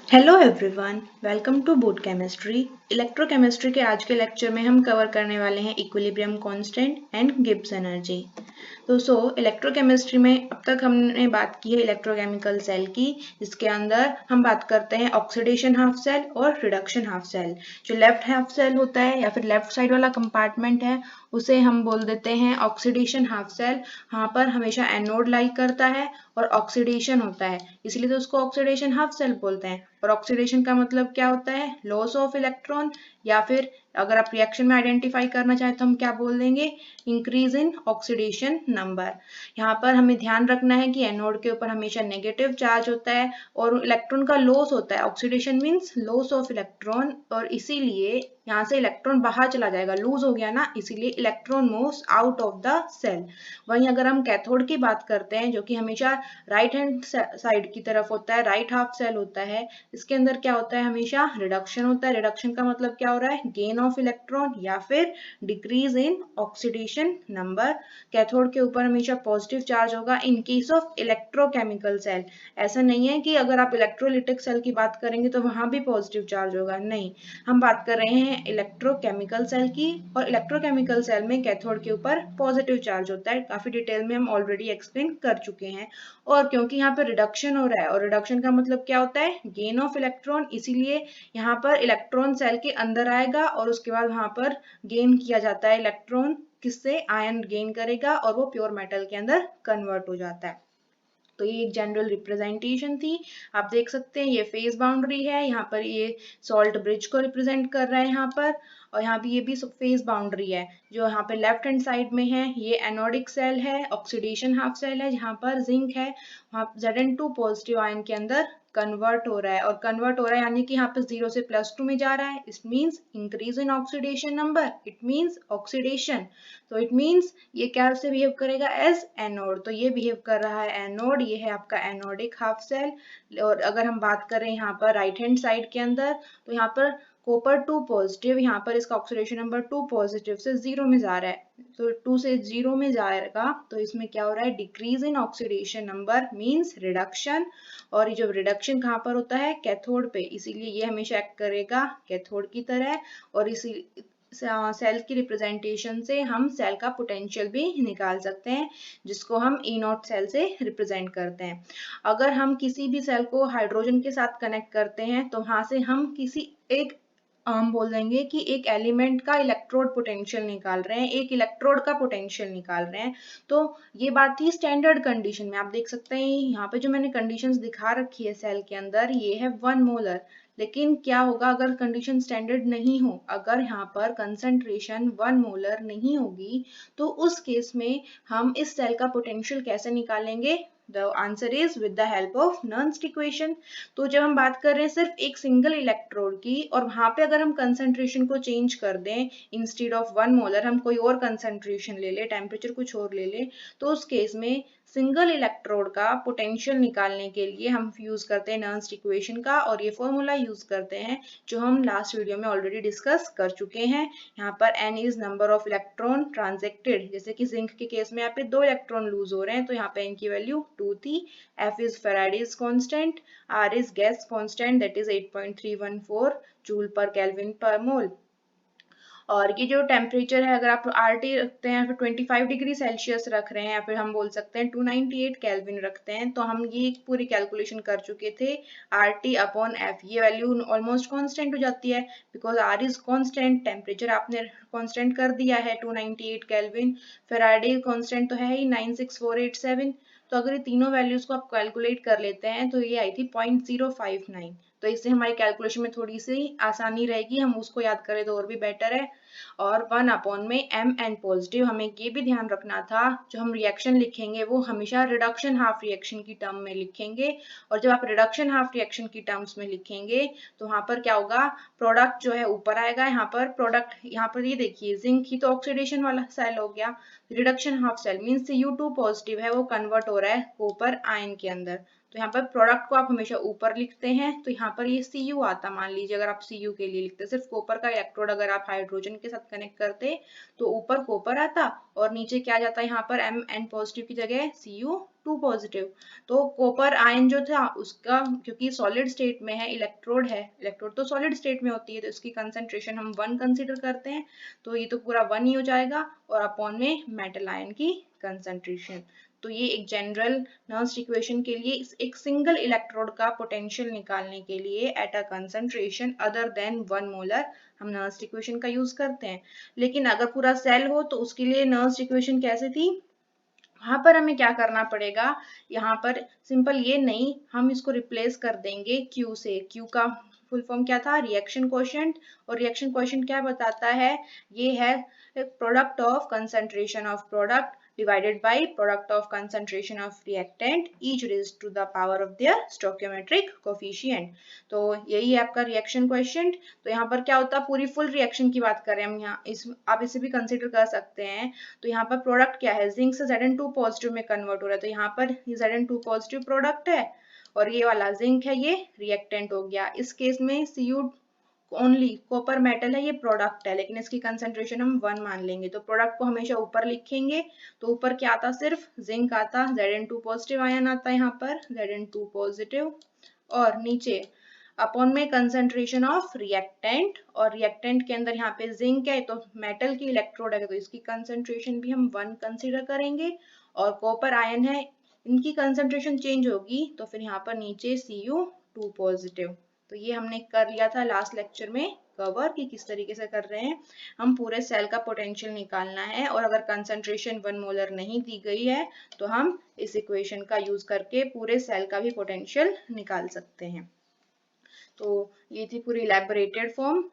Hello everyone, welcome to boat chemistry. Electrochemistry के आज के लेक्चर में हम कवर करने वाले हैं equilibrium constant and Gibbs energy. तो इलेक्ट्रोकेमिस्ट्री में अब तक हमने बात की है इलेक्ट्रोकेमिकल सेल की, जिसके अंदर हम बात करते हैं ऑक्सीडेशन हाफ सेल और रिडक्शन हाफ सेल। जो लेफ्ट हाफ सेल होता है या फिर लेफ्ट साइड वाला कंपार्टमेंट है उसे हम बोल देते हैं ऑक्सीडेशन हाफ सेल। यहाँ पर हमेशा एनोड लाई करता है और ऑक्सीडेशन होता है, इसलिए तो उसको ऑक्सीडेशन हाफ सेल बोलते हैं। और ऑक्सीडेशन का मतलब क्या होता है? लॉस ऑफ इलेक्ट्रॉन, या फिर अगर आप रिएक्शन में आइडेंटिफाई करना चाहें तो हम क्या बोल देंगे? Increase in oxidation number. यहाँ पर हमें ध्यान रखना है कि एनोड के ऊपर हमेशा नेगेटिव चार्ज होता है और इलेक्ट्रॉन का लॉस होता है। Oxidation means loss of electron, और इसीलिए यहाँ से इलेक्ट्रॉन बाहर चला जाएगा, लूज हो गया ना, इसीलिए electron moves out of the cell. वहीं अगर हम कैथोड की बात करते हैं, जो कि हमेशा राइट हैंड साइड की तरफ होता है, राइट हाफ सेल होता है, इसके अंदर क्या होता है? हमेशा रिडक्शन होता है। रिडक्शन का मतलब क्या हो रहा है? गेन ऑफ इलेक्ट्रॉन या फिर decrease in oxidation number. Cathode के ऊपर हमेशा पॉजिटिव चार्ज होगा in case of electrochemical cell. ऐसा नहीं है कि अगर आप इलेक्ट्रोलिटिक सेल की बात करेंगे तो वहां भी पॉजिटिव चार्ज होगा, नहीं। हम बात कर रहे हैं इलेक्ट्रोकेमिकल सेल की, और इलेक्ट्रोकेमिकल सेल में कैथोड के ऊपर पॉजिटिव चार्ज होता है। काफी डिटेल में हम ऑलरेडी एक्सप्लेन कर चुके हैं। और क्योंकि यहाँ पर रिडक्शन हो रहा है, और रिडक्शन का मतलब क्या होता है? गेन ऑफ इलेक्ट्रॉन, इसीलिए यहाँ पर इलेक्ट्रॉन सेल के अंदर आएगा और उसके बाद वहां पर गेन किया जाता है इलेक्ट्रॉन। किससे? आयन गेन करेगा और वो प्योर मेटल के अंदर कन्वर्ट हो जाता है। तो ये एक जनरल रिप्रेजेंटेशन थी। आप देख सकते हैं ये फेज बाउंड्री है, यहाँ पर ये सॉल्ट ब्रिज को रिप्रेजेंट कर रहा है यहाँ पर, और यहाँ भी ये भी फेज बाउंड्री है। जो यहाँ पे लेफ्ट हैंड साइड में है ये एनोडिक सेल है, ऑक्सीडेशन हाफ सेल है, जहाँ पर जिंक है, वहाँ Zn2 पॉजिटिव आयन के अंदर कन्वर्ट हो रहा है। और कन्वर्ट हो रहा है यानी कि यहाँ पे 0 से +2 में जा रहा है। It means increase in oxidation number, it means oxidation. तो इट मीन्स ये क्या से बिहेव करेगा? As anode. तो ये बिहेव कर रहा है एनोड, ये है आपका एनोडिक हाफ सेल। और अगर हम बात करें यहाँ पर राइट हैंड साइड के अंदर, तो यहाँ पर कॉपर 2 पॉजिटिव, यहाँ पर इसका ऑक्सीडेशन नंबर 2 पॉजिटिव से 0 में जा रहा है, तो 2 से 0 में जाएगा, तो इसमें क्या हो रहा है? Decrease in oxidation number means reduction. और ये जब रिडक्शन कहाँ पर होता है? कैथोड पे, इसीलिए ये हमेशा एक्ट करेगा कैथोड की तरह। और इसी सेल की रिप्रेजेंटेशन से हम सेल का पोटेंशियल भी निकाल सकते हैं, जिसको हम ई नॉट सेल से रिप्रेजेंट करते हैं। अगर हम किसी भी सेल को हाइड्रोजन के साथ कनेक्ट करते हैं तो वहां से हम किसी एक हम बोल देंगे कि एक एलिमेंट का इलेक्ट्रोड पोटेंशियल निकाल रहे हैं, एक इलेक्ट्रोड का पोटेंशियल निकाल रहे हैं। तो ये बात थी स्टैंडर्ड कंडीशन में। आप देख सकते हैं यहाँ पे जो मैंने कंडीशंस दिखा रखी है सेल के अंदर, ये है 1 मोलर। लेकिन क्या होगा अगर कंडीशन स्टैंडर्ड नहीं हो? अगर यहाँ पर कंसंट्रेशन 1 मोलर नहीं होगी तो उस केस में हम इस सेल का पोटेंशियल कैसे निकालेंगे? The answer is with the help of Nernst equation. तो जब हम बात कर रहे हैं सिर्फ एक सिंगल इलेक्ट्रोड की, और वहां पे अगर हम कंसंट्रेशन को चेंज कर दें, इंस्टेड ऑफ 1 मोलर हम कोई और कंसंट्रेशन ले ले, टेम्परेचर कुछ और ले ले, तो उस केस में सिंगल इलेक्ट्रोड का पोटेंशियल निकालने के लिए हम यूज करते हैं नर्न्स्ट इक्वेशन का, और ये फॉर्मूला यूज करते हैं जो हम लास्ट वीडियो में ऑलरेडी डिस्कस कर चुके हैं। यहाँ पर n is number of electron transacted, जैसे कि जिंक के केस में यहाँ पे 2 इलेक्ट्रॉन लूज हो रहे हैं, तो यहाँ पे n की वैल्यू 2 थी। f is Faraday's constant, r is gas constant, that is 8.314 joule पर केल्विन पर मोल। और ये जो टेम्परेचर है, अगर आप RT रखते हैं, फिर 25 डिग्री सेल्सियस रख रहे हैं, या फिर हम बोल सकते हैं 298 केल्विन रखते हैं, तो हम ये पूरी कैलकुलेशन कर चुके थे। RT अपॉन F, ये वैल्यू ऑलमोस्ट कांस्टेंट हो जाती है, because R is constant, temperature आपने कांस्टेंट कर दिया है 298 केल्विन, फेराडे कांस्टेंट तो है ही 96487। तो अगर ये तीनों वैल्यूज को आप कैलकुलेट कर लेते हैं तो ये आई थी 0.059। तो इससे हमारी कैलकुलेशन में थोड़ी सी आसानी रहेगी, हम उसको याद करें तो और भी बेटर है। और 1 अपॉन में mn पॉजिटिव, हमें ये भी ध्यान रखना था, जो हम रिएक्शन लिखेंगे वो हमेशा रिडक्शन हाफ रिएक्शन की टर्म में लिखेंगे। और जब आप रिडक्शन हाफ रिएक्शन की टर्म्स में लिखेंगे तो वहां पर क्या होगा? प्रोडक्ट जो है ऊपर आएगा, यहाँ पर प्रोडक्ट, यहाँ पर ये देखिए जिंक ही तो ऑक्सीडेशन वाला सेल हो गया, reduction half cell means Cu2 positive है, वो कन्वर्ट हो रहा है कॉपर आयन के अंदर। तो यहाँ पर प्रोडक्ट को आप हमेशा ऊपर लिखते हैं, तो यहाँ पर ये Cu आता, मान लीजिए अगर आप Cu के लिए लिखते, सिर्फ कॉपर का इलेक्ट्रोड अगर आप हाइड्रोजन के साथ कनेक्ट करते तो ऊपर कॉपर आता और नीचे क्या जाता है यहाँ पर Mn पॉजिटिव की जगह Cu2 पॉजिटिव। तो कॉपर आयन जो था उसका, क्योंकि सॉलिड स्टेट में है, इलेक्ट्रोड है, इलेक्ट्रोड तो सॉलिड स्टेट में होती है, तो इसकी कंसंट्रेशन हम 1 कंसीडर करते हैं, तो ये तो पूरा 1 ही हो जाएगा, और अपॉन में मेटल आयन की कंसंट्रेशन। तो ये एक जनरल नर्स्ट इक्वेशन के लिए एक सिंगल इलेक्ट्रोड का पोटेंशियल निकालने के लिए at a concentration other than 1 molar हम नर्स्ट इक्वेशन का यूज करते हैं। लेकिन अगर पूरा सेल हो तो उसके लिए नर्स्ट इक्वेशन कैसे थी, वहां पर हमें क्या करना पड़ेगा, यहाँ पर सिंपल ये नहीं, हम इसको रिप्लेस कर देंगे Q से। Q का फुल फॉर्म क्या था, रिएक्शन कोएफिशिएंट, और रिएक्शन कोएफिशिएंट क्या बताता है, ये है product of concentration of product divided by product of concentration of reactant each raised to the power of their stoichiometric coefficient। तो यही है आपका रिएक्शन कोएफिशिएंट। तो यहाँ पर क्या होता है, पूरी फुल रिएक्शन की बात करें हम, यहाँ आप इसे भी कंसीडर कर सकते हैं। तो यहाँ पर प्रोडक्ट क्या है, जिंक से Zn2 पॉजिटिव में कन्वर्ट हो रहा है, तो यहाँ पर Zn2 पॉजिटिव प्रोडक्ट है और ये वाला जिंक है, ये रिएक्टेंट हो गया। इस केस में Cu ओनली कॉपर मेटल है, ये प्रोडक्ट है, लेकिन इसकी कंसंट्रेशन हम 1 मान लेंगे, तो प्रोडक्ट को हमेशा ऊपर लिखेंगे। तो ऊपर क्या आता, सिर्फ जिंक आता, Zn2 पॉजिटिव आयन आता है यहाँ पर, Zn2 पॉजिटिव, और नीचे अपॉन में कंसंट्रेशन ऑफ रिएक्टेंट, और रिएक्टेंट के अंदर यहाँ पे जिंक है, तो मेटल की इलेक्ट्रोड है, तो इसकी कंसंट्रेशन भी हम 1 कंसीडर करेंगे, और कॉपर आयन है, इनकी कंसंट्रेशन चेंज होगी, तो फिर यहाँ पर नीचे Cu2 पॉजिटिव। तो ये हमने कर लिया था लास्ट लेक्चर में कवर कि किस तरीके से कर रहे हैं, हम पूरे सेल का पोटेंशियल निकालना है, और अगर कंसंट्रेशन 1 मोलर नहीं दी गई है तो हम इस इक्वेशन का यूज करके पूरे सेल का भी पोटेंशियल निकाल सकते हैं। तो ये थी पूरी elaborated form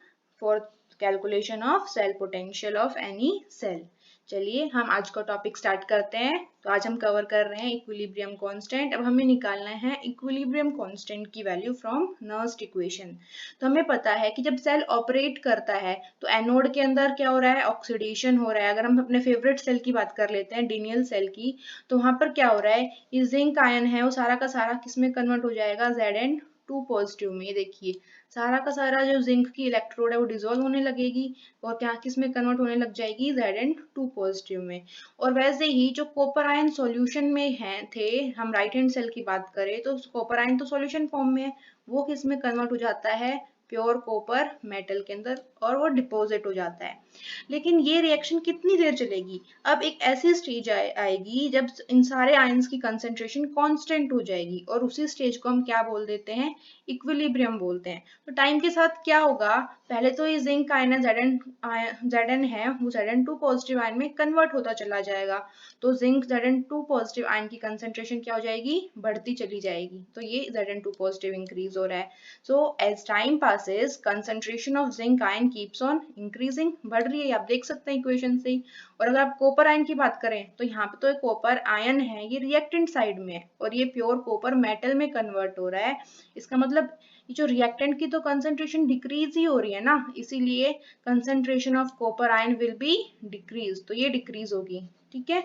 for calculation of cell potential of any cell. चलिए हम आज का टॉपिक स्टार्ट करते हैं। तो आज हम कवर कर रहे हैं इक्विलिब्रियम कांस्टेंट। अब हमें निकालना है इक्विलिब्रियम कांस्टेंट की वैल्यू फ्रॉम नर्स्ट इक्वेशन। तो हमें पता है कि जब सेल ऑपरेट करता है तो एनोड के अंदर क्या हो रहा है, ऑक्सीडेशन हो रहा है। अगर हम अपने फेवरेट सेल की बात कर लेते हैं, डिनियल सेल की, तो वहां पर क्या हो रहा है, ये जिंक आयन है वो सारा का सारा किस में कन्वर्ट हो जाएगा, Zn2 पॉजिटिव में। ये देखिए सारा का सारा जो जिंक की इलेक्ट्रोड है वो डिसॉल्व होने लगेगी और क्या किस में कन्वर्ट होने लग जाएगी, Zn2 पॉजिटिव में। और वैसे ही जो कॉपर आयन सॉल्यूशन में है थे, हम राइट हैंड सेल की बात करें तो कॉपर आयन तो सॉल्यूशन फॉर्म में है, वो किस में कन्वर्ट हो जाता है, प्योर कॉपर मेटल के अंदर, और वो डिपॉजिट हो जाता है। लेकिन ये रिएक्शन कितनी देर चलेगी, अब एक ऐसी स्टेज आएगी जब इन सारे आयंस की कंसंट्रेशन कांस्टेंट हो जाएगी, और उसी स्टेज को हम क्या बोल देते हैं, इक्विलिब्रियम बोलते हैं। तो टाइम के साथ क्या होगा, पहले तो ये जिंक आयन है, Zn है, वो Zn2 पॉजिटिव आयन में कन्वर्ट होता चला जाएगा, तो जिंक Zn2 पॉजिटिव आयन की कंसंट्रेशन क्या हो जाएगी, बढ़ती चली जाएगी। तो ये Zn2 पॉजिटिव इंक्रीज हो रहा है। So as time passes concentration of zinc ion keeps on increasing, बढ़ रही है, आप देख सकते हैं इक्वेशन से ही। और अगर आप कॉपर आयन की बात करें तो यहाँ पे तो एक कॉपर आयन है, ये रिएक्टेंट साइड में है, और ये प्योर कॉपर मेटल में कन्वर्ट हो रहा है। इसका मतलब ये जो रिएक्टेंट की तो कंसंट्रेशन डिक्रीज ही हो रही है ना, इसीलिए concentration of copper ion will be decrease, तो ये डिक्रीज होगी। ठीक है।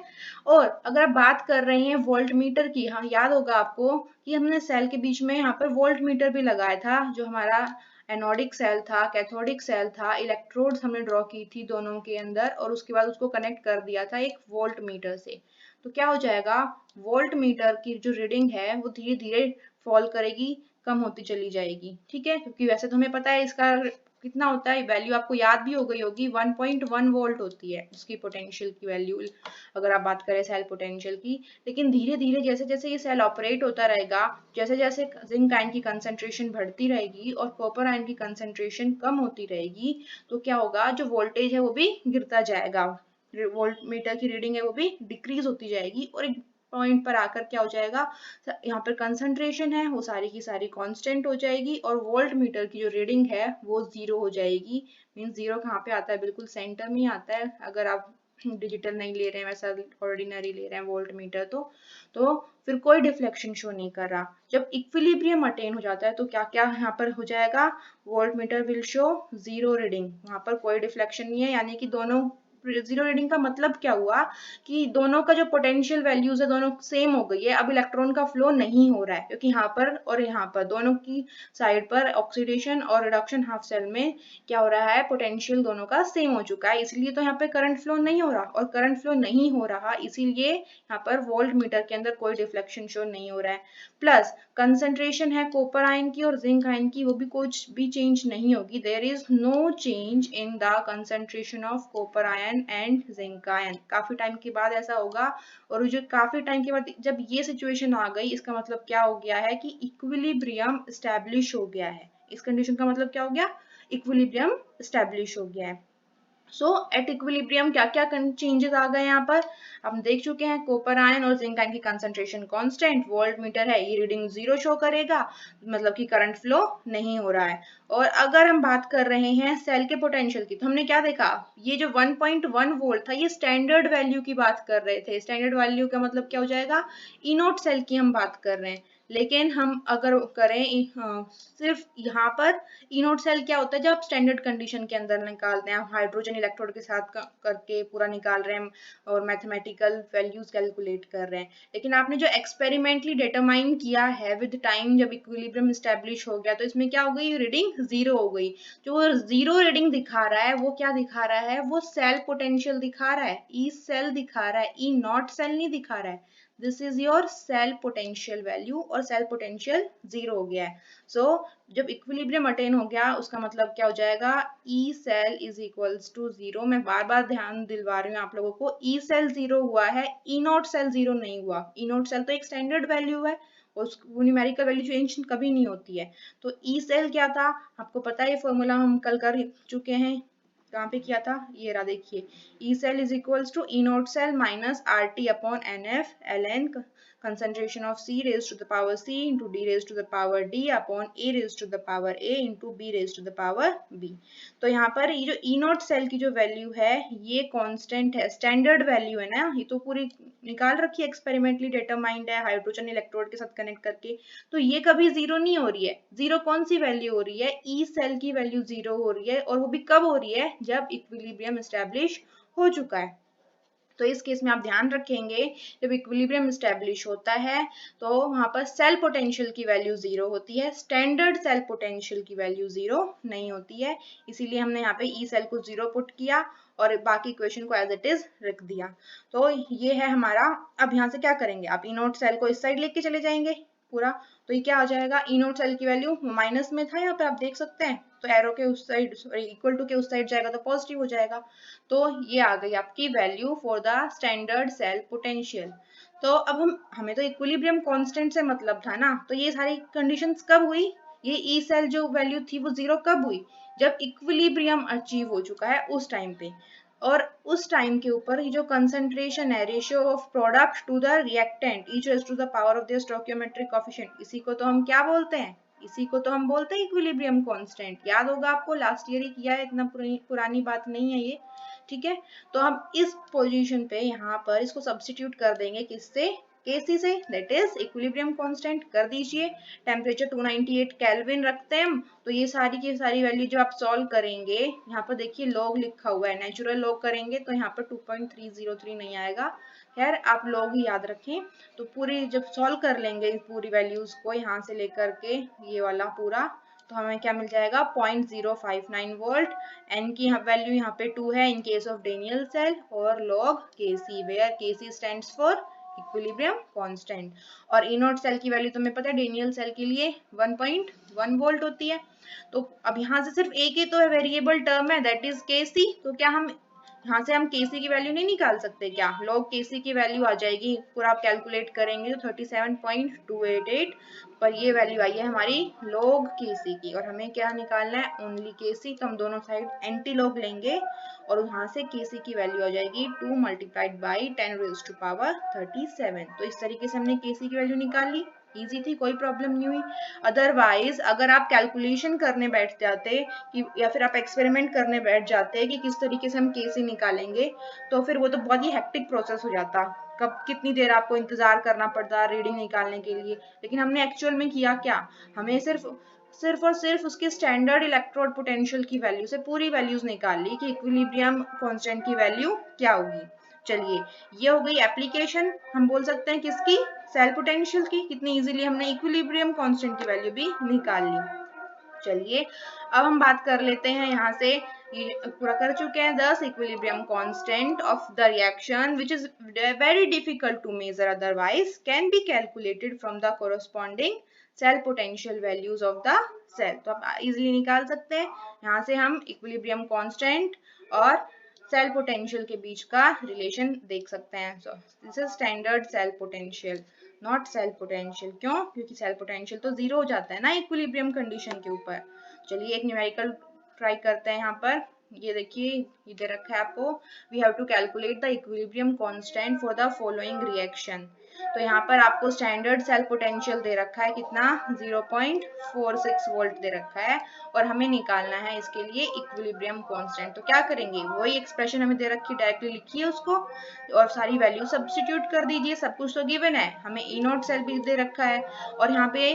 और अगर आप बात कर रहे हैं वोल्ट मीटर की, हाँ याद होगा आपको कि हमने सेल के बीच में यहाँ पर वोल्ट मीटर भी लगाया था, जो हमारा एनोडिक सेल था, कैथोडिक सेल था, इलेक्ट्रोड्स हमने ड्रॉ की थी दोनों के अंदर, और उसके बाद उसको कनेक्ट कर दिया था एक वोल्ट मीटर से। तो क्या हो जाएगा, वोल्ट मीटर की जो रीडिंग है वो धीरे धीरे फॉल करेगी, कम होती चली जाएगी। ठीक है, क्योंकि वैसे तो हमें पता है इसका कितना होता है, वैल्यू आपको याद भी हो गई होगी, 1.1 वोल्ट होती है उसकी पोटेंशियल की वैल्यू, अगर आप बात करें सेल पोटेंशियल की। लेकिन धीरे धीरे जैसे जैसे ये सेल ऑपरेट होता रहेगा, जैसे जैसे जिंक आयन की कंसंट्रेशन बढ़ती रहेगी और कॉपर आयन की कंसंट्रेशन कम होती रहेगी, तो क्या होगा, जो वोल्टेज है वो भी गिरता जाएगा, वोल्ट मीटर की रीडिंग है वो भी डिक्रीज होती जाएगी, और एक पॉइंट पर आकर क्या हो जाएगा, यहाँ पर कंसंट्रेशन है वो सारी की सारी कांस्टेंट हो जाएगी, और वोल्ट मीटर की जो रीडिंग है वो 0 हो जाएगी। मींस 0 कहाँ पे आता है, बिल्कुल सेंटर में आता है, अगर आप डिजिटल नहीं ले रहे हैं, वैसा ऑर्डिनरी ले रहे हैं वोल्ट मीटर, तो फिर कोई डिफ्लेक्शन शो नहीं कर रहा। जब इक्विलिब्रियम अटेन हो जाता है तो क्या क्या यहाँ पर हो जाएगा, volt meter will show 0 reading, वहां पर कोई डिफ्लेक्शन नहीं है, यानी कि दोनों जीरो रीडिंग का मतलब क्या हुआ कि दोनों का जो पोटेंशियल वैल्यूज है दोनों सेम हो गई है, अब इलेक्ट्रॉन का फ्लो नहीं हो रहा है, क्योंकि यहाँ पर और यहाँ पर दोनों की साइड पर ऑक्सीडेशन और रिडक्शन हाफ सेल में क्या हो रहा है, पोटेंशियल दोनों का सेम हो चुका है, इसलिए तो यहाँ पे करंट फ्लो नहीं हो रहा, और करंट फ्लो नहीं हो रहा इसीलिए यहाँ पर वोल्ट मीटर के अंदर कोई डिफ्लेक्शन शो नहीं हो रहा है। प्लस कंसंट्रेशन है कॉपर आयन की और जिंक आयन की, वो भी कुछ भी चेंज नहीं होगी, there is no change in the concentration of copper ion and zinc ion. काफी टाइम के बाद ऐसा होगा, और जो काफी टाइम के बाद जब ये सिचुएशन आ गई, इसका मतलब क्या हो गया है कि इक्विलिब्रियम एस्टैब्लिश हो गया है। इस कंडीशन का मतलब क्या हो गया, इक्विलिब्रियम एस्टैब्लिश हो गया है। सो एट इक्विलिब्रियम क्या क्या चेंजेस आ गए यहाँ पर, हम देख चुके हैं कॉपर आयन और जिंक आयन की कंसंट्रेशन कांस्टेंट, वोल्ट मीटर है ये रीडिंग 0 शो करेगा, मतलब कि करंट फ्लो नहीं हो रहा है। और अगर हम बात कर रहे हैं सेल के पोटेंशियल की, तो हमने क्या देखा, ये जो 1.1 वोल्ट था ये स्टैंडर्ड वैल्यू की बात कर रहे थे। स्टैंडर्ड वैल्यू का मतलब क्या हो जाएगा, इनोट सेल की हम बात कर रहे हैं। लेकिन हम अगर करें सिर्फ यहाँ पर इनोट सेल क्या होता है, जब आप स्टैंडर्ड कंडीशन के अंदर निकालते हैं, हाइड्रोजन इलेक्ट्रोड के साथ करके पूरा निकाल रहे हैं और मैथमेटिकल वैल्यूज कैलकुलेट कर रहे हैं। लेकिन आपने जो एक्सपेरिमेंटली डिटरमाइन किया है विद टाइम, जब इक्विलिब्रियम एस्टैब्लिश हो गया, तो इसमें क्या हो गई, रीडिंग 0 हो गई। जो 0 रीडिंग दिखा रहा है वो क्या दिखा रहा है, वो सेल पोटेंशियल दिखा रहा है, ई सेल दिखा रहा है, ई नॉट सेल नहीं दिखा रहा है। This is your cell potential value, और सेल पोटेंशियल 0 हो गया है। सो जब इक्विलिब्रियम अटेन हो गया, उसका मतलब क्या हो जाएगा, E cell is equals to 0। मैं बार बार ध्यान दिलवा रही हूँ आप लोगों को, ई सेल 0 हुआ है, ई नॉट सेल 0 नहीं हुआ। ई नॉट सेल तो एक स्टैंडर्ड वैल्यू है, वो न्यूमेरिकल वैल्यू चेंज कभी नहीं होती है। तो ई सेल क्या था, आपको पता है, ये फॉर्मूला हम कल कर चुके हैं, कहाँ पे किया था, ये रहा देखिए, E cell is equals to E naught cell minus R T upon N F L N, concentration of C raised to the power C into D raised to the power D upon A raised to the power A into B raised to the power B। तो यहाँ पर ये जो E not cell की जो value है ये constant है, स्टैंडर्ड वैल्यू है ना, ये तो पूरी निकाल रखी है, एक्सपेरिमेंटली डिटरमाइंड है हाइड्रोजन इलेक्ट्रोड के साथ कनेक्ट करके। तो ये कभी 0 नहीं हो रही है। 0 कौन सी वैल्यू हो रही है, E सेल की वैल्यू 0 हो रही है, और वो भी कब हो रही है, जब इक्विलिब्रियम एस्टैब्लिश हो चुका है। तो इस केस में आप ध्यान रखेंगे, जब इक्विलिब्रियम एस्टैब्लिश होता है तो वहां पर सेल पोटेंशियल की वैल्यू 0 होती है, स्टैंडर्ड सेल पोटेंशियल की वैल्यू 0 नहीं होती है। इसीलिए हमने यहाँ पे ई सेल को 0 पुट किया और बाकी इक्वेशन को एज इट इज रख दिया। तो ये है हमारा। अब यहाँ से क्या करेंगे, आप ई नोट सेल को इस साइड लेके चले जाएंगे पूरा, तो ये क्या हो जाएगा, ई नोट सेल की वैल्यू माइनस में था, यहाँ पे आप देख सकते हैं, तो एरो के उस साइड इक्वल टू के उस साइड जाएगा तो पॉजिटिव हो जाएगा। तो ये आ गई आपकी value for the standard cell potential. तो अब हमें तो इक्विलिब्रियम कांस्टेंट से मतलब था ना, तो ये सारी कंडीशंस कब हुई, ये ई सेल जो वैल्यू थी वो 0 कब हुई, जब इक्विलिब्रियम अचीव हो चुका है उस टाइम पे। और उस टाइम के ऊपर ये जो कंसंट्रेशन है, ratio of product to the reactant each raise to the power of the stoichiometric coefficient, इसी को तो हम क्या बोलते हैं, इसी को तो हम बोलते हैं इक्विलिब्रियम कांस्टेंट। याद होगा आपको, लास्ट ईयर ही किया है, इतना पुरानी बात नहीं है ये, ठीक है। तो हम इस पोजीशन पे यहाँ पर इसको सब्स्टिट्यूट कर देंगे किससे, Kc से, दैट इज इक्विलिब्रियम कांस्टेंट कर दीजिए। टेम्परेचर 298 केल्विन रखते हैं हम। तो ये सारी की सारी वैल्यू जो आप सॉल्व करेंगे, यहाँ पर देखिए लॉग लिखा हुआ है, नेचुरल लॉग करेंगे तो यहाँ पर 2.303 नहीं आएगा। खैर आप लॉग ही याद रखें। तो पूरी जब सॉल्व कर लेंगे पूरी वैल्यूज को यहाँ से लेकर के ये वाला पूरा, तो हमें क्या मिल जाएगा, 0.059 वोल्ट। एन की वैल्यू यहाँ पे 2 है in case of Daniell cell, और log Kc where Kc stands for equilibrium constant. और ई नॉट सेल की वैल्यू तुम्हें पता है डेनियल सेल के लिए 1.1 वोल्ट होती है। तो अब यहाँ से सिर्फ एक ही तो वेरिएबल टर्म है, दैट इज Kc। तो क्या हम यहाँ से हम Kc की वैल्यू नहीं निकाल सकते क्या, लॉग Kc की वैल्यू आ जाएगी, पूरा आप कैलकुलेट करेंगे तो 37.288, पर ये वैल्यू आई है हमारी लॉग Kc की, और हमें क्या निकालना है, ओनली Kc। तो हम दोनों साइड एंटी लॉग लेंगे और यहाँ से Kc की वैल्यू आ जाएगी 2 multiplied by 10 raised to power 37। तो इस तरीके से हमने Kc की वैल्यू निकाल ली, इजी थी, कोई प्रॉब्लम नहीं हुई। अदरवाइज अगर आप कैलकुलेशन करने बैठ जाते कि या फिर आप एक्सपेरिमेंट करने बैठ जाते कि किस तरीके से हम Kc निकालेंगे, तो फिर वो तो बहुत ही हेक्टिक प्रोसेस हो जाता, कब कितनी देर आपको इंतजार करना पड़ता रीडिंग निकालने के लिए। लेकिन हमने एक्चुअल में किया क्या, हमें सिर्फ सिर्फ और सिर्फ उसके स्टैंडर्ड इलेक्ट्रोड पोटेंशियल की वैल्यू से पूरी वैल्यूज निकाल ली कि इक्विलिब्रियम कांस्टेंट की वैल्यू क्या होगी। चलिए, ये हो गई एप्लीकेशन, हम बोल सकते हैं किसकी, सेल पोटेंशियल की। कितनी इजीली हमने इक्विलिब्रियम कांस्टेंट की वैल्यू भी निकाल ली। चलिए, अब हम बात कर लेते हैं यहाँ से, ये पूरा कर चुके हैं। Thus equilibrium constant of the reaction which is very difficult to measure otherwise can be calculated from the corresponding cell potential values of the cell. तो आप इजिली निकाल सकते हैं यहाँ से हम इक्विलिब्रियम कांस्टेंट और सेल पोटेंशियल के बीच का रिलेशन देख सकते हैं। So this is standard cell potential, naught cell potential. क्यों? क्योंकि सेल पोटेंशियल तो जीरो हो जाता है ना इक्विलिब्रियम कंडीशन के ऊपर। चलिए, एक न्यूमेरिकल ट्राई करते हैं यहाँ पर। ये देखिए, ये दे रखा है आपको, we have to calculate the equilibrium constant for the following reaction. तो यहाँ पर आपको स्टैंडर्ड सेल पोटेंशियल दे रखा है कितना, 0.46 वोल्ट दे रखा है, और हमें निकालना है इसके लिए इक्विलिब्रियम कांस्टेंट। तो क्या करेंगे, वही एक्सप्रेशन हमें दे रखी, डायरेक्टली लिखिए उसको और सारी वैल्यू सब्स्टिट्यूट कर दीजिए। सब कुछ तो गिवन है, हमें ई नोट सेल भी दे रखा है, और यहाँ पे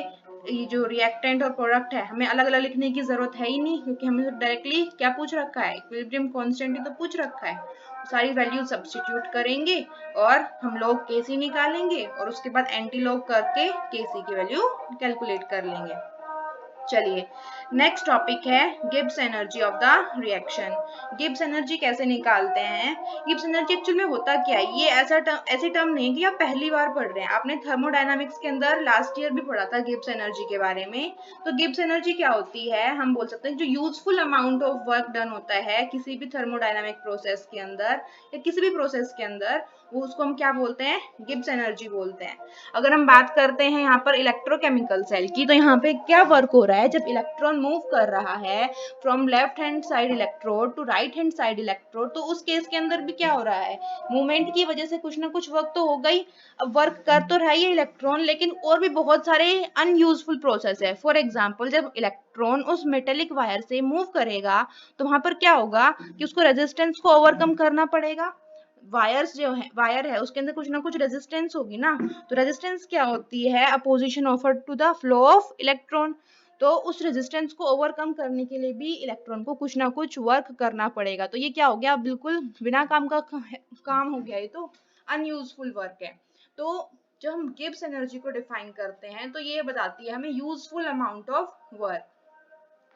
ये जो रिएक्टेंट और प्रोडक्ट है हमें अलग अलग लिखने की जरूरत है ही नहीं, क्योंकि हमें डायरेक्टली क्या पूछ रखा है, इक्विलिब्रियम कांस्टेंट ही तो पूछ रखा है। सारी वैल्यू सब्स्टिट्यूट करेंगे और हम लोग केसी निकालेंगे, और उसके बाद एंटी लॉग करके केसी की वैल्यू कैलकुलेट कर लेंगे। चलिए, नेक्स्ट टॉपिक है Gibbs energy of the reaction. Gibbs energy कैसे निकालते हैं? गिब्स एनर्जी एक्चुअल में होता क्या है, ये ऐसी टर्म नहीं कि आप पहली बार पढ़ रहे हैं, आपने थर्मोडायनामिक्स के अंदर लास्ट ईयर भी पढ़ा था गिब्स एनर्जी के बारे में। तो गिब्स एनर्जी क्या होती है, हम बोल सकते हैं जो useful amount of work done होता है किसी भी थर्मोडायनामिक प्रोसेस के अंदर या किसी भी प्रोसेस के अंदर, वो उसको हम क्या बोलते हैं, गिब्स एनर्जी बोलते हैं। अगर हम बात करते हैं यहाँ पर इलेक्ट्रोकेमिकल सेल की, तो यहाँ पे क्या वर्क हो रहा है, जब इलेक्ट्रॉन मूव कर रहा है from left hand side electrode to right hand side electrode, तो उस केस के अंदर भी क्या हो रहा है, मूवमेंट की वजह से कुछ ना कुछ वर्क तो होगा ही। अब वर्क कर तो रहा है इलेक्ट्रॉन, लेकिन और भी बहुत सारे अनयूजफुल प्रोसेस है। फॉर एग्जाम्पल, जब इलेक्ट्रॉन उस मेटेलिक वायर से मूव करेगा तो वहां पर क्या होगा कि उसको रेजिस्टेंस को ओवरकम करना पड़ेगा। वायर है उसके अंदर कुछ ना कुछ रेजिस्टेंस होगी ना, तो रेजिस्टेंस क्या होती है, opposition offered to the flow of electron. तो उस रेजिस्टेंस को ओवरकम करने के लिए भी इलेक्ट्रॉन को कुछ ना कुछ वर्क करना पड़ेगा। तो ये क्या हो गया, बिल्कुल बिना काम का काम हो गया, ये तो अनयूजफुल वर्क है। तो जब हम गिब्स एनर्जी को डिफाइन करते हैं तो ये बताती है हमें यूजफुल अमाउंट ऑफ वर्क।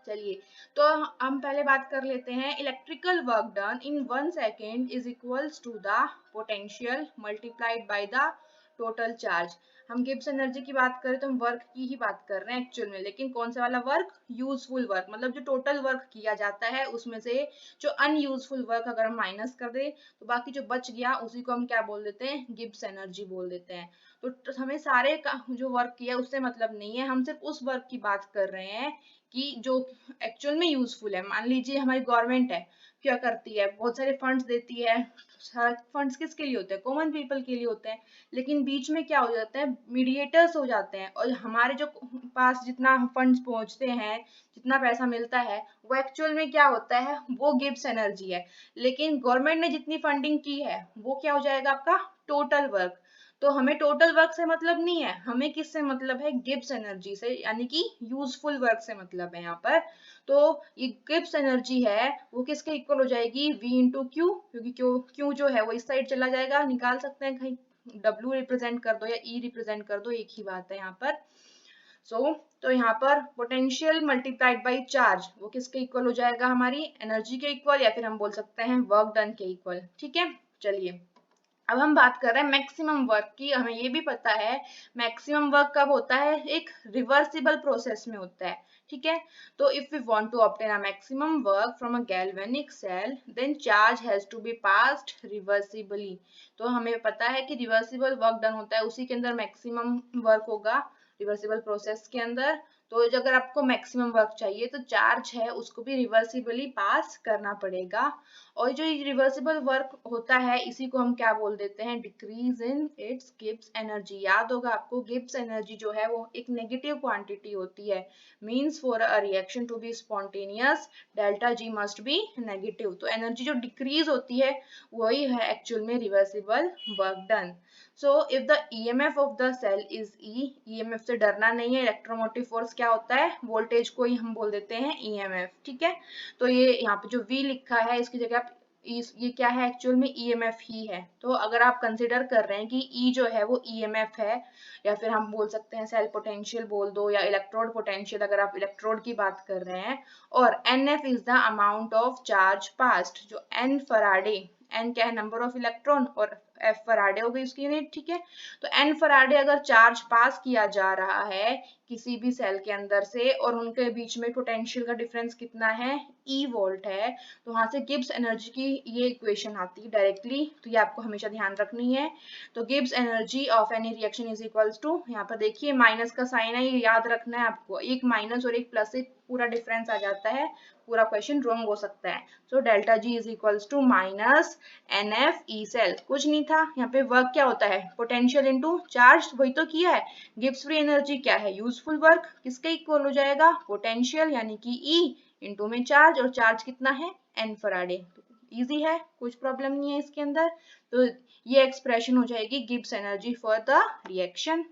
चलिए, तो हम पहले बात कर लेते हैं, electrical work done in 1 second is equals to the potential multiplied by the total charge. हम गिब्स एनर्जी की बात करें तो हम वर्क की ही बात कर रहे हैं एक्चुअल में, लेकिन कौन सा वाला वर्क, यूजफुल वर्क, मतलब जो टोटल वर्क किया जाता है उसमें से जो अनयूजफुल वर्क अगर हम माइनस कर दे तो बाकी जो बच गया उसी को हम क्या बोल देते हैं, गिब्स एनर्जी बोल देते हैं। तो हमें सारे का जो वर्क किया उससे मतलब नहीं है, हम सिर्फ उस वर्क की बात कर रहे हैं कि जो एक्चुअल में यूजफुल है। मान लीजिए हमारी गवर्नमेंट है, क्या करती है, बहुत सारे फंड्स देती है। सारे फंड्स किसके लिए होते हैं, कॉमन पीपल के लिए होते हैं, लेकिन बीच में क्या हो जाता है, मीडिएटर्स हो जाते हैं, और हमारे जो पास जितना फंड्स पहुंचते हैं, जितना पैसा मिलता है, वो एक्चुअल में क्या होता है, वो गिब्स एनर्जी है। लेकिन गवर्नमेंट ने जितनी फंडिंग की है वो क्या हो जाएगा, आपका टोटल वर्क। तो हमें टोटल वर्क से मतलब नहीं है, हमें किससे मतलब है, गिब्स एनर्जी से, यानी कि यूजफुल वर्क से मतलब है यहाँ पर। तो ये गिब्स एनर्जी है वो किसके इक्वल हो जाएगी, V इंटू क्यू, क्योंकि क्यू जो है वो इस साइड चला जाएगा, निकाल सकते हैं कहीं W रिप्रेजेंट कर दो या E रिप्रेजेंट कर दो, एक ही बात है यहाँ पर। तो यहाँ पर पोटेंशियल मल्टीप्लाइड बाई चार्ज वो किसके इक्वल हो जाएगा, हमारी एनर्जी के इक्वल, या फिर हम बोल सकते हैं वर्क डन के इक्वल। ठीक है, चलिए अब हम बात कर रहे हैं मैक्सिमम वर्क की। हमें ये भी पता है मैक्सिमम वर्क कब होता है, एक रिवर्सिबल प्रोसेस में होता है। ठीक है, तो if we want to obtain a maximum work from a galvanic cell then charge has to be passed reversibly. तो हमें पता है कि रिवर्सिबल वर्क डन होता है उसी के अंदर मैक्सिमम वर्क होगा, रिवर्सिबल प्रोसेस के अंदर। तो अगर आपको मैक्सिमम वर्क चाहिए तो चार्ज है उसको भी रिवर्सिबली पास करना पड़ेगा। और जो रिवर्सिबल वर्क होता है इसी को हम क्या बोल देते हैं, decrease in its Gibbs energy. याद होगा आपको, गिब्स एनर्जी जो है वो एक नेगेटिव क्वांटिटी होती है। Means for a reaction to be spontaneous delta G must be negative. तो एनर्जी जो डिक्रीज होती है वही है एक्चुअल में reversible work done. So if the EMF of the cell is E, EMF से डरना नहीं है, इलेक्ट्रोमोटिव फोर्स क्या होता है, वोल्टेज को ही हम बोल देते हैं ईएमएफ, ठीक है। तो ये यहाँ पे जो V लिखा है इसकी जगह आप ये क्या है, एक्चुअल में ईएमएफ ही है। तो अगर आप कंसिडर कर रहे हैं कि E जो है वो ईएमएफ है, या फिर हम बोल सकते हैं सेल पोटेंशियल बोल दो, या इलेक्ट्रोड पोटेंशियल अगर आप इलेक्ट्रोड की बात कर रहे हैं, और NF is the amount of charge past, जो N फराडे, N क्या है, नंबर ऑफ इलेक्ट्रॉन, और F फराडे हो गई उसकी यूनिट, ठीक है। तो N फराडे अगर चार्ज पास किया जा रहा है किसी भी सेल के अंदर से, और उनके बीच में पोटेंशियल का डिफरेंस कितना है, E वोल्ट है, तो वहां से गिब्स एनर्जी की ये इक्वेशन आती है डायरेक्टली, तो ये आपको हमेशा ध्यान रखनी है। तो Gibbs energy of any reaction is equals to, यहाँ पर देखिए माइनस का साइन है, ये याद रखना है आपको, एक माइनस और एक प्लस से पूरा डिफरेंस आ जाता है, पूरा क्वेश्चन रॉन्ग हो सकता है। So delta G is equals to minus NF E cell, कुछ नहीं था, यहाँ पे वर्क क्या होता है, पोटेंशियल इनटू चार्ज, वही तो किया है। गिब्स फ्री एनर्जी क्या है, यूजफुल वर्क, किसके इक्वल हो जाएगा, पोटेंशियल यानी कि E इनटू में चार्ज, और चार्ज कितना है, N फराडे। इजी है, कुछ प्रॉब्लम नहीं है इसके अंदर। तो ये एक्सप्रेशन हो जाएगी Gibbs energy for the reaction.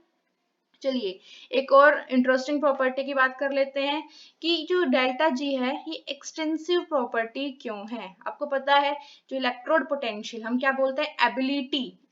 चलिए एक और इंटरेस्टिंग प्रॉपर्टी की बात कर लेते हैं कि जो डेल्टा जी है ये एक्सटेंसिव प्रॉपर्टी क्यों है। आपको पता है जो इलेक्ट्रोड पोटेंशियल हम क्या बोलते हैं,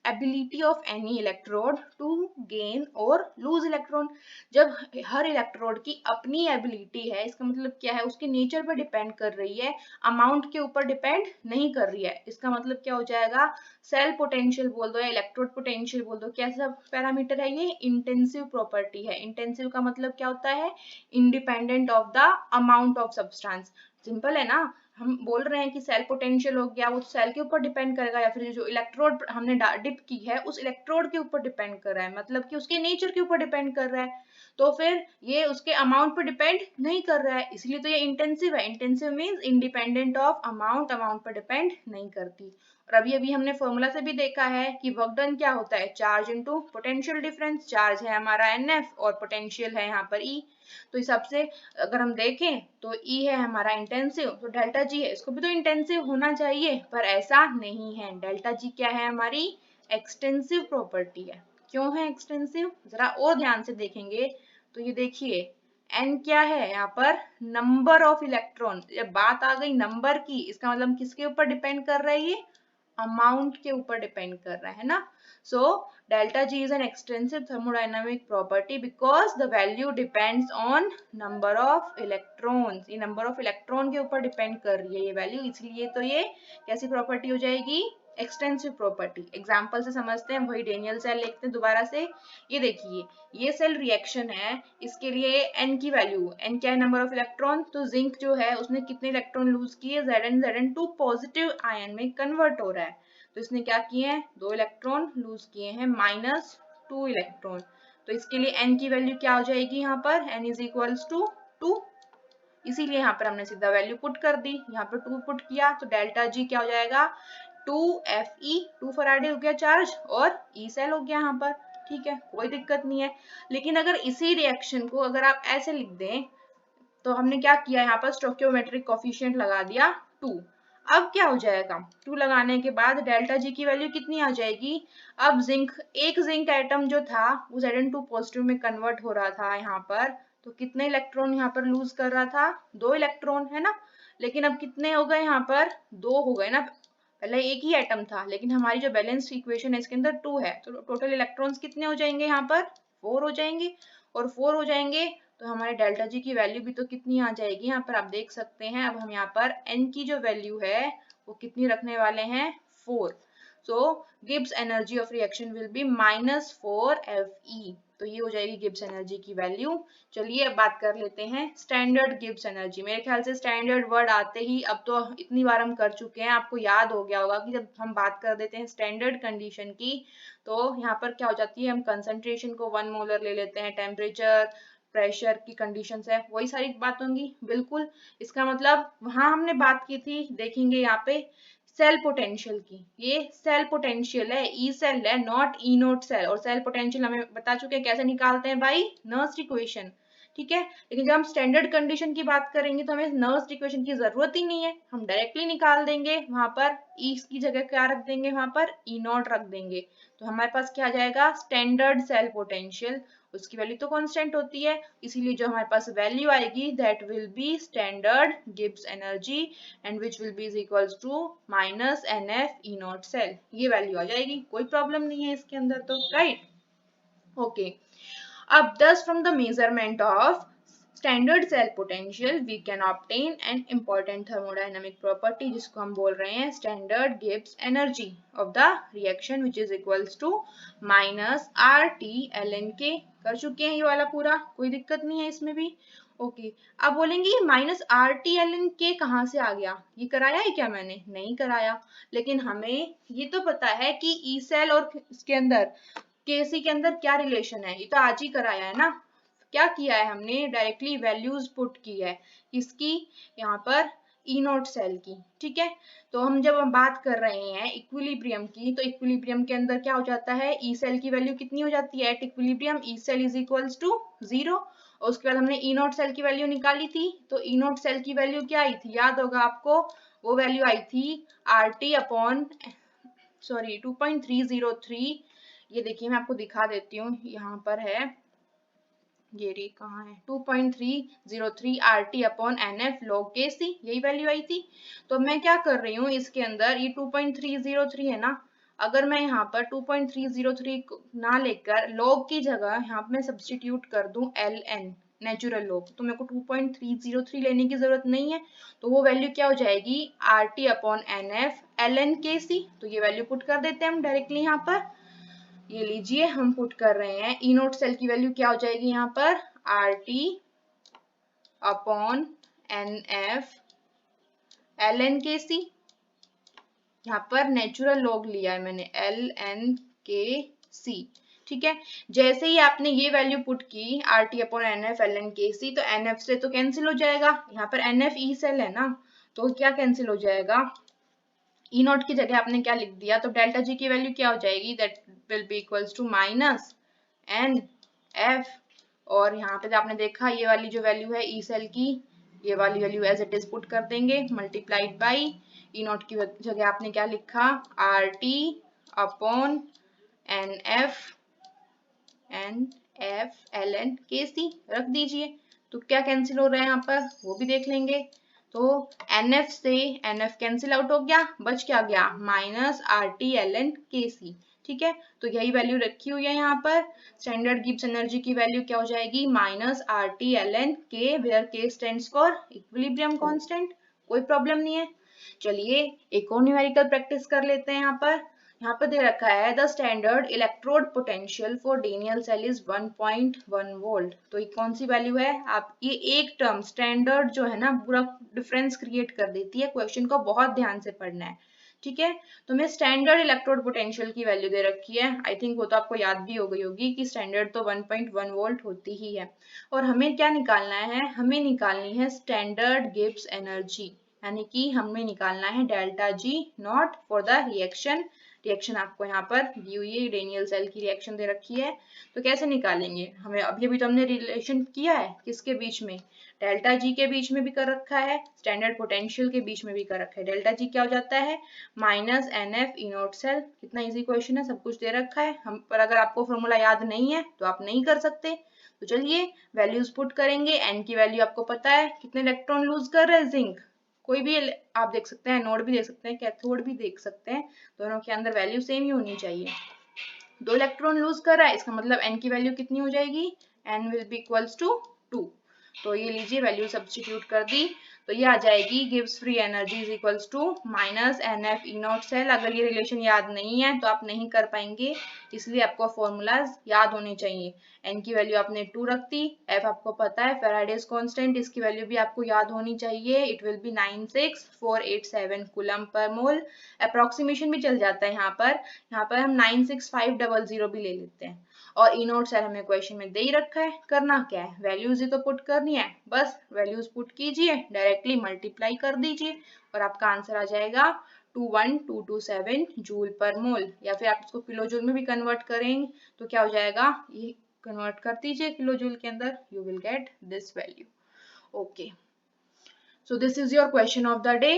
ability of any electrode to gain और लूज इलेक्ट्रॉन। जब हर इलेक्ट्रोड की अपनी एबिलिटी है, इसका मतलब क्या है, उसके नेचर पर डिपेंड कर रही है, अमाउंट के ऊपर डिपेंड नहीं कर रही है। इसका मतलब क्या हो जाएगा, सेल पोटेंशियल बोल दो या इलेक्ट्रोड पोटेंशियल बोल दो, कैसा पैरामीटर है ये, इंटेंसिव प्रॉपर्टी है। इंटेंसिव का मतलब क्या होता है, independent of the amount of substance. Simple है ना, हम बोल रहे हैं कि सेल पोटेंशियल हो गया, वो सेल के ऊपर डिपेंड करेगा, या फिर जो इलेक्ट्रोड हमने डिप की है उस इलेक्ट्रोड के ऊपर डिपेंड कर रहा है, मतलब कि उसके नेचर के ऊपर डिपेंड कर रहा है। तो फिर ये उसके अमाउंट पर डिपेंड नहीं कर रहा है, इसलिए तो ये इंटेंसिव है। Intensive means independent of amount, amount पर डिपेंड नहीं करती। और अभी हमने फॉर्मूला से भी देखा है कि वर्क डन क्या होता है, charge into potential difference. Charge है हमारा NF और पोटेंशियल है यहाँ पर E। तो इस सबसे अगर हम देखें तो E है हमारा इंटेंसिव, तो डेल्टा जी है, इसको भी तो इंटेंसिव होना चाहिए, पर ऐसा नहीं है। डेल्टा जी क्या है, हमारी एक्सटेंसिव प्रॉपर्टी है। क्यों है एक्सटेंसिव, जरा और ध्यान से देखेंगे तो ये देखिए N क्या है यहाँ पर, नंबर ऑफ इलेक्ट्रॉन। जब बात आ गई नंबर की, इसका मतलब किसके ऊपर डिपेंड कर रही है, अमाउंट के ऊपर डिपेंड कर रहा है ना। सो delta G is an extensive thermodynamic property because the value depends on number of electrons. ये नंबर ऑफ इलेक्ट्रॉन के ऊपर डिपेंड कर रही है ये वैल्यू, इसलिए तो ये कैसी प्रॉपर्टी हो जाएगी, एक्सटेंसिव प्रॉपर्टी। एग्जाम्पल से समझते हैं, वही डेनियल सेल लिखते हैं दोबारा से। ये देखिए ये सेल रिएक्शन है, इसके लिए N की वैल्यू, N क्या है, नंबर ऑफ इलेक्ट्रॉन। तो जिंक जो है उसने कितने इलेक्ट्रॉन लूज किए, Zn पॉजिटिव आयन में कन्वर्ट हो रहा है, तो इसने क्या किए हैं, 2 इलेक्ट्रॉन लूज किए हैं, -2 इलेक्ट्रॉन। तो इसके लिए N की वैल्यू क्या हो जाएगी यहाँ पर, N इज इक्वल्स टू 2। इसीलिए यहाँ पर हमने सीधा वैल्यू पुट कर दी, यहाँ पर 2 पुट किया, तो डेल्टा जी क्या हो जाएगा, 2Fe, 2 फराडे हो गया चार्ज, और E सेल हो गया यहाँ पर, ठीक है, कोई दिक्कत नहीं है। लेकिन अगर इसी रिएक्शन को अगर आप ऐसे लिख दें, तो हमने क्या किया, यहाँ पर स्टोइकियोमेट्रिक कोफिशिएंट लगा दिया 2। अब क्या हो जाएगा, 2 लगाने के बाद डेल्टा जी की वैल्यू कितनी आ जाएगी। अब एक जिंक एटम जो था वो Zn2 पॉजिटिव में कन्वर्ट हो रहा था यहाँ पर, तो कितने इलेक्ट्रॉन यहाँ पर लूज कर रहा था, 2 इलेक्ट्रॉन, है ना। लेकिन अब कितने हो गए यहाँ पर, 2 हो गए ना। पहले एक ही एटम था, लेकिन हमारी जो बैलेंस इक्वेशन है इसके अंदर 2 है, तो टोटल इलेक्ट्रॉन्स कितने हो जाएंगे यहाँ पर, 4 हो जाएंगे। और 4 हो जाएंगे तो हमारे डेल्टा जी की वैल्यू भी तो कितनी आ जाएगी, यहाँ पर आप देख सकते हैं। अब हम यहाँ पर N की जो वैल्यू है वो कितनी रखने वाले हैं, 4। So Gibbs energy of reaction will be -4Fe। तो ये हो जाएगी गिब्स एनर्जी की वैल्यू। चलिए अब बात कर लेते हैं स्टैंडर्ड गिब्स एनर्जी। मेरे ख्याल से स्टैंडर्ड वर्ड आते ही, अब तो इतनी बार हम कर चुके हैं, आपको याद हो गया होगा कि जब हम बात कर देते हैं स्टैंडर्ड कंडीशन की, तो यहाँ पर क्या हो जाती है, हम कंसंट्रेशन को 1 मोलर ले लेते हैं, टेम्परेचर प्रेशर की कंडीशन है, वही सारी बात होंगी बिल्कुल। इसका मतलब वहां हमने बात की थी, देखेंगे यहाँ पे सेल पोटेंशियल की, ये सेल पोटेंशियल है, ई सेल है, नॉट ई नोट सेल। और सेल पोटेंशियल हमें बता चुके हैं कैसे निकालते हैं भाई, नर्स इक्वेशन, ठीक है। लेकिन जब हम स्टैंडर्ड कंडीशन की बात करेंगे तो हमें नर्व्स इक्वेशन की जरूरत ही नहीं है, हम डायरेक्टली निकाल देंगे, वहां पर ई की जगह क्या रख देंगे, वहां पर ई नॉट रख देंगे, तो हमारे पास क्या आ जाएगा, स्टैंडर्ड सेल पोटेंशियल, उसकी वैल्यू तो कांस्टेंट होती है, इसीलिए जो हमारे पास वैल्यू आएगी that will be standard Gibbs energy and which will be equals to minus N F E naught cell, ये वैल्यू आ जाएगी, कोई प्रॉब्लम नहीं है इसके अंदर तो, राइट। ओके, अब thus from the measurement of standard cell potential we can obtain an important thermodynamic property जिसको हम बोल रहे हैं standard Gibbs energy of the reaction which is equals to minus RT ln K। कर चुके हैं ये वाला पूरा, कोई दिक्कत नहीं है इसमें भी। ओके, अब बोलेंगे ये minus R T L N K कहाँ से आ गया, ये कराया है क्या मैंने, नहीं कराया, लेकिन हमें ये तो पता है कि ई सेल और इसके अंदर केसी के अंदर क्या रिलेशन है, ये तो आज ही कराया है ना। क्या किया है हमने, डायरेक्टली वैल्यूज पुट की है किसकी, यहाँ पर ई नोट सेल की, ठीक है। तो हम जब हम बात कर रहे हैं इक्विलिब्रियम की, तो इक्विलिब्रियम के अंदर क्या हो जाता है, ई सेल की वैल्यू कितनी हो जाती है at equilibrium, E cell is equals to 0। और उसके बाद हमने ई नोट सेल की वैल्यू निकाली थी, तो ई नोट सेल की वैल्यू क्या आई थी, याद होगा आपको, वो वैल्यू आई थी आर टी अपॉन सॉरी 2.303, ये देखिए मैं आपको दिखा देती हूँ, यहाँ पर है, ये री कहाँ है, 2.303 RT upon NF log KC, यही वैल्यू आई थी। तो मैं क्या कर रही हूँ इसके अंदर, ये 2.303 है ना, अगर मैं यहाँ पर 2.303 ना लेकर log की जगह यहाँ पे मैं सब्सटीट्यूट कर दूं LN नेचुरल log, तो मेरे को 2.303 लेने की जरूरत नहीं है, तो वो वैल्यू क्या हो जाएगी RT upon NF LN KC। तो ये वैल्यू पुट कर देते हैं हम डायरेक्टली यहाँ पर, ये लीजिए हम पुट कर रहे हैं, ई नोट सेल की वैल्यू क्या हो जाएगी यहाँ पर, R T upon N F L N K C, यहाँ पर नेचुरल लॉग लिया है मैंने एल एन के सी, ठीक है। जैसे ही आपने ये वैल्यू पुट की R T upon N F L N K C, तो एन एफ से तो कैंसिल हो जाएगा, यहाँ पर एन एफ ई सेल है ना, तो क्या कैंसिल हो जाएगा, ई नॉट की जगह आपने क्या लिख दिया, तो डेल्टा जी की वैल्यू क्या हो जाएगी, that will be equals to minus N F, और यहाँ पे आपने देखा ये वाली जो वैल्यू है ई सेल की, ये वाली value as it is put कर देंगे मल्टीप्लाइड बाई ई नॉट की जगह आपने क्या लिखा, R T upon N F L N K C रख दीजिए। तो क्या कैंसिल हो रहा है यहाँ पर वो भी देख लेंगे, तो NF से NF कैंसिल आउट हो गया, बच क्या गया minus R T L N K C, ठीक है। तो यही वैल्यू रखी हुई है यहाँ पर, स्टैंडर्ड गिब्स एनर्जी की वैल्यू क्या हो जाएगी, minus R T L N K, where K stands for equilibrium constant, कोई प्रॉब्लम नहीं है। चलिए एक और न्यूमेरिकल प्रैक्टिस कर लेते हैं यहाँ पर दे रखा है the standard electrode potential for Daniell cell is 1.1 volt. तो ये कौन सी वैल्यू है, आप ये एक टर्म स्टैंडर्ड जो है ना पूरा डिफरेंस क्रिएट कर देती है, क्वेश्चन को बहुत ध्यान से पढ़ना है, ठीक है। तो मैं स्टैंडर्ड इलेक्ट्रोड पोटेंशियल की वैल्यू दे रखी है, आई थिंक वो तो आपको याद भी हो गई होगी कि स्टैंडर्ड तो 1.1 वोल्ट होती ही है, और हमें क्या निकालना है, हमें निकालनी है स्टैंडर्ड गिब्स एनर्जी, यानी कि हमें निकालना है delta G not for the reaction आपको यहाँ पर दी हुई है, डेनियल सेल की रिएक्शन दे रखी है। तो कैसे निकालेंगे, हमें अभी तो हमने रिलेशन किया है किसके बीच में, डेल्टा जी के बीच में भी कर रखा है, स्टैंडर्ड पोटेंशियल के बीच में भी कर रखा है। डेल्टा जी क्या हो जाता है minus N F E naught cell, कितना इजी क्वेश्चन है, सब कुछ दे रखा है हम पर, अगर आपको फॉर्मूला याद नहीं है तो आप नहीं कर सकते। तो चलिए वैल्यूज पुट करेंगे, एन की वैल्यू आपको पता है, कितने इलेक्ट्रॉन लूज कर रहे हैं जिंक, कोई भी आप देख सकते हैं, नोड भी देख सकते हैं, कैथोड भी देख सकते हैं, दोनों के अंदर वैल्यू सेम ही होनी चाहिए। 2 इलेक्ट्रॉन लूज कर रहा है, इसका मतलब n की वैल्यू कितनी हो जाएगी, n will be equals to 2। तो ये लीजिए वैल्यू सब्स्टिट्यूट कर दी, तो ये आ जाएगी गिव्स free energy is equals to minus N F E naught cell. अगर ये रिलेशन याद नहीं है तो आप नहीं कर पाएंगे, इसलिए आपको फॉर्मूलाज याद होने चाहिए। n की वैल्यू आपने 2 रख दी, f आपको पता है फैराडेज कांस्टेंट, इसकी वैल्यू भी आपको याद होनी चाहिए, it will be 96487 coulomb per mole. Approximation भी चल जाता है यहाँ पर हम 96500 भी ले लेते हैं, और ई नोट सेल हमें क्वेश्चन में दे ही रखा है, करना क्या है वैल्यूज ही तो पुट करनी है, बस वैल्यूज पुट कीजिए, डायरेक्टली मल्टीप्लाई कर दीजिए और आपका आंसर आ जाएगा 21227 जूल पर मोल, या फिर आप इसको किलो जूल में भी कन्वर्ट करेंगे तो क्या हो जाएगा, ये कन्वर्ट कर दीजिए किलो जूल के अंदर, you will get this value. Okay, so this is your question of the day.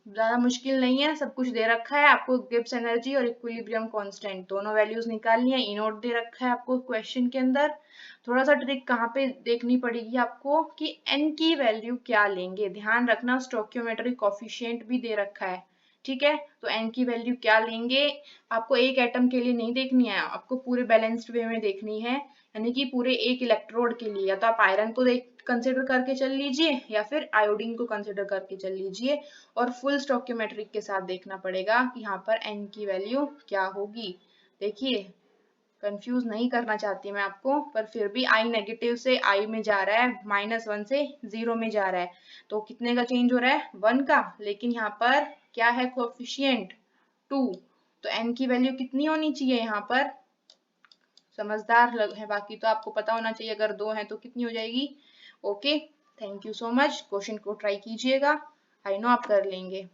ज्यादा मुश्किल नहीं है, सब कुछ दे रखा है आपको। गिब्स एनर्जी और इक्विलिब्रियम कांस्टेंट दोनों वैल्यूज निकालनी है। इनोट दे रखा है आपको क्वेश्चन के अंदर। थोड़ा सा ट्रिक कहाँ पे देखनी पड़ेगी आपको कि एन की वैल्यू क्या लेंगे। ध्यान रखना स्टोइकियोमेट्रिक कोफिशिएंट भी दे रखा है, ठीक है। तो एन की वैल्यू क्या लेंगे आपको एक एटम के लिए नहीं देखनी है, आपको पूरे बैलेंस्ड वे में देखनी है, यानी कि पूरे एक इलेक्ट्रोड के लिए। या तो आप आयरन को कंसिडर करके चल लीजिए या फिर आयोडीन को कंसिडर करके चल लीजिए, और फुल स्टोइकियोमेट्रिक के साथ देखना पड़ेगा कि यहाँ पर एन की वैल्यू क्या होगी। देखिए, कंफ्यूज नहीं करना चाहती मैं आपको, पर फिर भी आई नेगेटिव से आई में जा रहा है, -1 से 0 में जा रहा है, तो कितने का चेंज हो रहा है, 1 का। लेकिन यहाँ पर क्या है कोएफिशिएंट 2, तो एन की वैल्यू कितनी होनी चाहिए यहाँ पर। समझदार लग है, बाकी तो आपको पता होना चाहिए, अगर 2 है तो कितनी हो जाएगी। Okay, thank you so much. Question को ट्राई कीजिएगा, आई नो आप कर लेंगे।